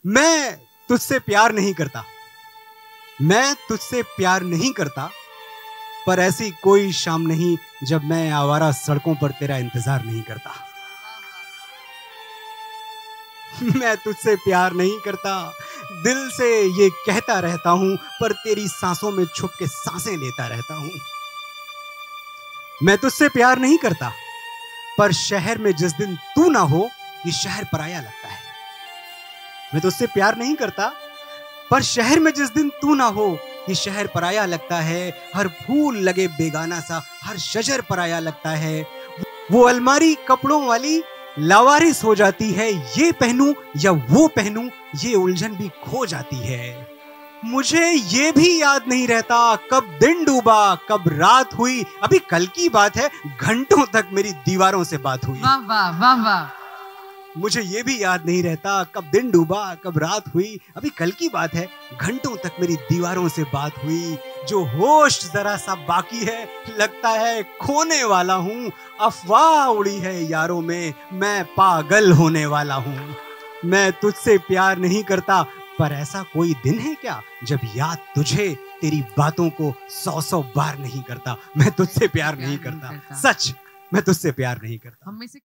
मैं तुझसे प्यार नहीं करता, मैं तुझसे प्यार नहीं करता, पर ऐसी कोई शाम नहीं जब मैं आवारा सड़कों पर तेरा इंतजार नहीं करता। मैं तुझसे प्यार नहीं करता, दिल से ये कहता रहता हूं, पर तेरी सांसों में छुप के सांसें लेता रहता हूं। मैं तुझसे प्यार नहीं करता, पर शहर में जिस दिन तू ना हो ये शहर पराया लगता है। मैं तुझसे प्यार नहीं करता, पर शहर में जिस दिन तू ना हो ये शहर पराया लगता है। हर फूल लगे बेगाना सा, हर शजर पराया लगता है। वो अलमारी कपड़ों वाली लावारिस हो जाती है, ये पहनूं या वो पहनूं ये उलझन भी खो जाती है। मुझे ये भी याद नहीं रहता कब दिन डूबा कब रात हुई, अभी कल की बात है घंटों तक मेरी दीवारों से बात हुई। वाह वाह वाह वाह। मुझे ये भी याद नहीं रहता कब दिन डूबा कब रात हुई, अभी कल की बात है घंटों तक मेरी दीवारों से बात हुई। जो होश जरा सा बाकी है लगता है खोने वाला हूं, अफवाह उड़ी है यारों में मैं पागल होने वाला हूं। मैं तुझसे प्यार नहीं करता, पर ऐसा कोई दिन है क्या जब याद तुझे तेरी बातों को 100 बार नहीं करता। मैं तुझसे प्यार नहीं करता, सच मैं तुझसे प्यार नहीं करता। हम में से